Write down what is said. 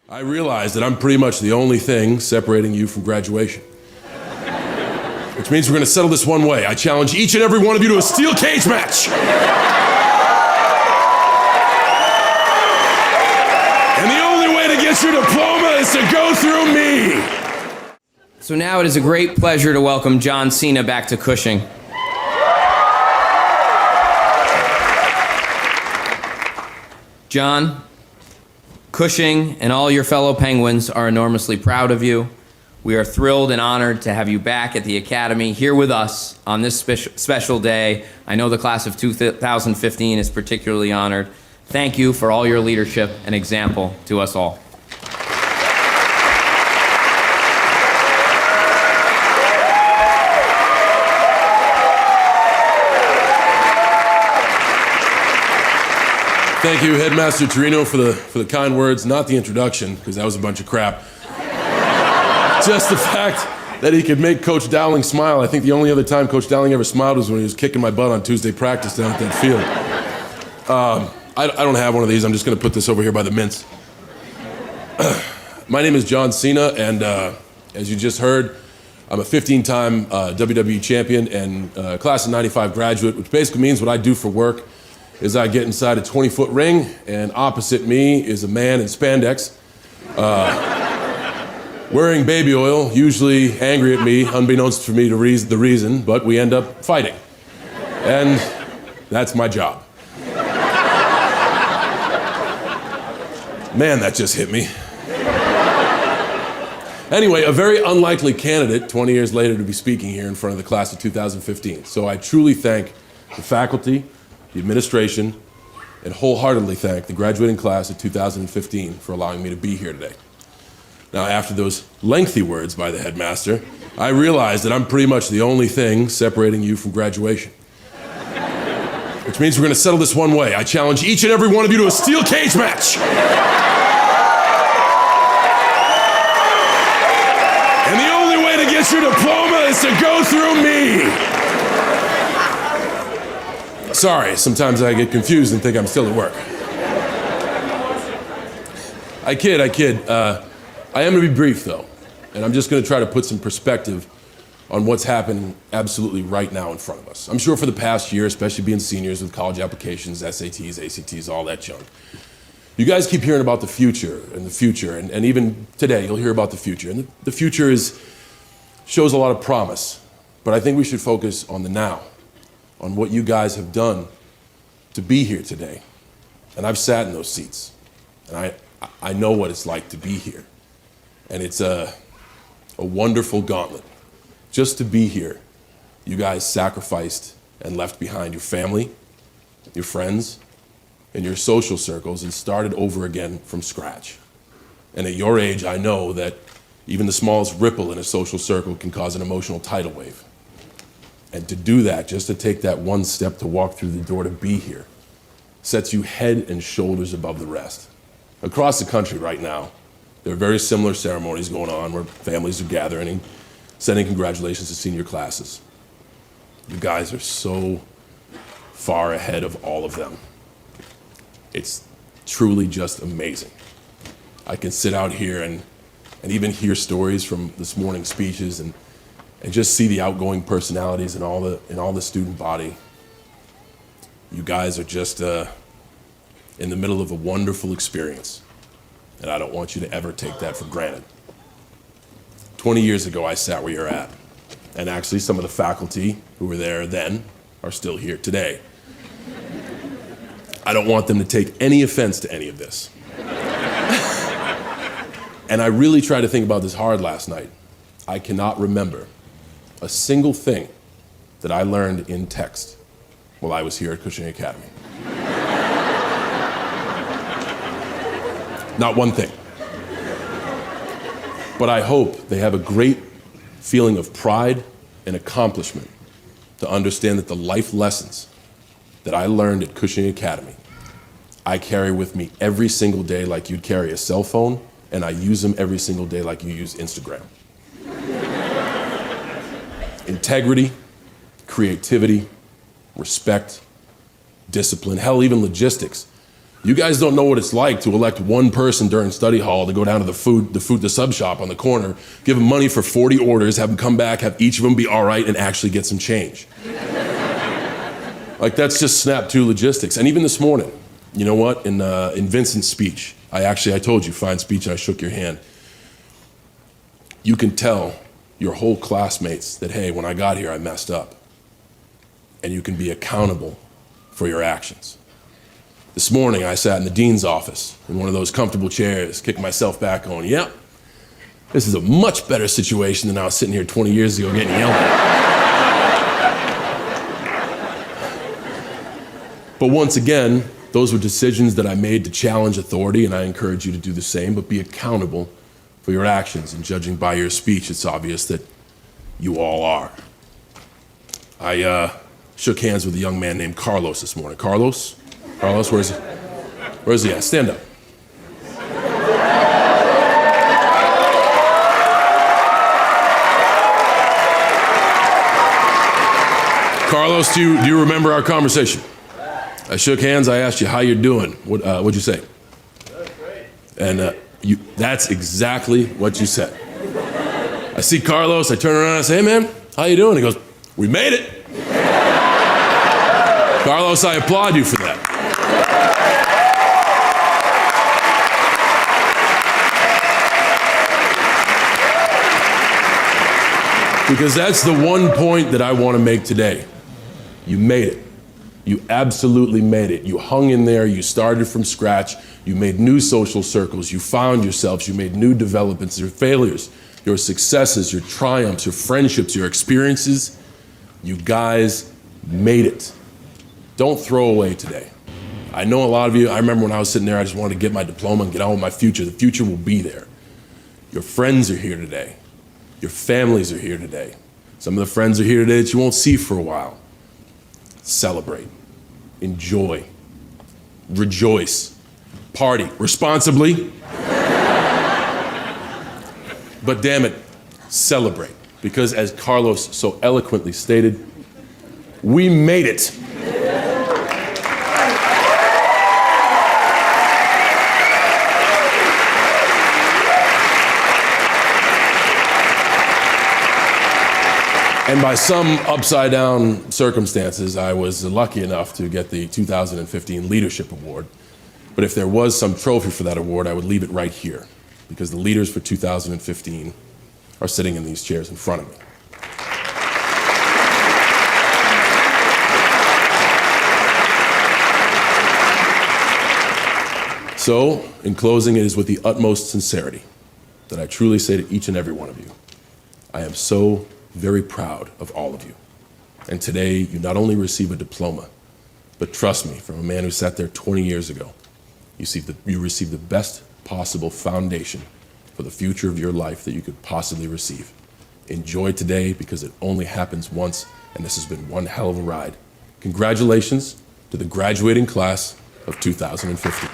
I realize that I'm pretty much the only thing separating you from graduation. Which means we're going to settle this one way. I challenge each and every one of you to a steel cage match. And the only way to get your diploma is to go through me. So now it is a great pleasure to welcome John Cena back to Cushing. John, Cushing and all your fellow Penguins are enormously proud of you. We are thrilled and honored to have you back at the Academy here with us on this special day. I know the class of 2015 is particularly honored. Thank you for all your leadership and example to us all. Thank you, Headmaster Torino, for the kind words, not the introduction, because that was a bunch of crap. Just the fact that he could make Coach Dowling smile. I think the only other time Coach Dowling ever smiled was when he was kicking my butt on Tuesday practice down at that field. I don't have one of these. I'm just going to put this over here by the mints. My name is John Cena, and as you just heard, I'm a 15-time WWE champion and class of 95 graduate, which basically means what I do for work is I get inside a 20-foot ring, and opposite me is a man in spandex, wearing baby oil, usually angry at me, unbeknownst for me to the reason, but we end up fighting. And that's my job. Man, that just hit me. Anyway, a very unlikely candidate 20 years later to be speaking here in front of the class of 2015. So I truly thank the faculty, the administration, and wholeheartedly thank the graduating class of 2015 for allowing me to be here today. Now, after those lengthy words by the headmaster, I realize that I'm pretty much the only thing separating you from graduation. Which means we're going to settle this one way. I challenge each and every one of you to a steel cage match. And the only way to get your diploma is to go through me. Sorry, sometimes I get confused and think I'm still at work. I kid. I am going to be brief, though, and I'm just going to try to put some perspective on what's happening absolutely right now in front of us. I'm sure for the past year, especially being seniors with college applications, SATs, ACTs, all that junk, you guys keep hearing about the future, and even today you'll hear about the future. And the future shows a lot of promise, but I think we should focus on the now, on what you guys have done to be here today. And I've sat in those seats, and I know what it's like to be here. And it's a wonderful gauntlet. Just to be here, you guys sacrificed and left behind your family, your friends, and your social circles and started over again from scratch. And at your age, I know that even the smallest ripple in a social circle can cause an emotional tidal wave. And to do that, just to take that one step to walk through the door to be here, sets you head and shoulders above the rest. Across the country right now, there are very similar ceremonies going on where families are gathering and sending congratulations to senior classes. You guys are so far ahead of all of them. It's truly just amazing. I can sit out here and even hear stories from this morning's speeches and just see the outgoing personalities in all the student body. You guys are just in the middle of a wonderful experience, and I don't want you to ever take that for granted. 20 years ago, I sat where you're at, and actually some of the faculty who were there then are still here today. I don't want them to take any offense to any of this. And I really tried to think about this hard last night. I cannot remember a single thing that I learned in text while I was here at Cushing Academy. Not one thing. But I hope they have a great feeling of pride and accomplishment to understand that the life lessons that I learned at Cushing Academy, I carry with me every single day like you'd carry a cell phone, and I use them every single day like you use Instagram. Integrity, creativity, respect, discipline, hell, even logistics. You guys don't know what it's like to elect one person during study hall to go down to the sub shop on the corner, give them money for 40 orders, have them come back, have each of them be all right, and actually get some change. Like, that's just snap to logistics. And even this morning, you know what? In Vincent's speech, I told you, fine speech, and I shook your hand. You can tell your whole classmates that, hey, when I got here, I messed up. And you can be accountable for your actions. This morning, I sat in the dean's office in one of those comfortable chairs, kicked myself back going, yep, this is a much better situation than I was sitting here 20 years ago getting yelled at. But once again, those were decisions that I made to challenge authority, and I encourage you to do the same, but be accountable for your actions. And judging by your speech, it's obvious that you all are. I shook hands with a young man named Carlos this morning. Carlos, where's he at? Stand up. Carlos, do you remember our conversation? I shook hands, I asked you how you're doing. What'd you say? That's great. And that's exactly what you said. I see Carlos, I turn around and I say, hey man, how you doing? He goes, we made it. Carlos, I applaud you for that. Because that's the one point that I want to make today. You made it. You absolutely made it. You hung in there, you started from scratch, you made new social circles, you found yourselves, you made new developments, your failures, your successes, your triumphs, your friendships, your experiences. You guys made it. Don't throw away today. I know a lot of you, I remember when I was sitting there, I just wanted to get my diploma and get on with my future. The future will be there. Your friends are here today. Your families are here today. Some of the friends are here today that you won't see for a while. Celebrate, enjoy, rejoice, party responsibly. But damn it, celebrate. Because as Carlos so eloquently stated, we made it. And by some upside down circumstances, I was lucky enough to get the 2015 Leadership Award. But if there was some trophy for that award, I would leave it right here, because the leaders for 2015 are sitting in these chairs in front of me. So, in closing, it is with the utmost sincerity that I truly say to each and every one of you, I am so very proud of all of you. And today, you not only receive a diploma, but trust me, from a man who sat there 20 years ago, you receive the best possible foundation for the future of your life that you could possibly receive. Enjoy today, because it only happens once, and this has been one hell of a ride. Congratulations to the graduating class of 2015.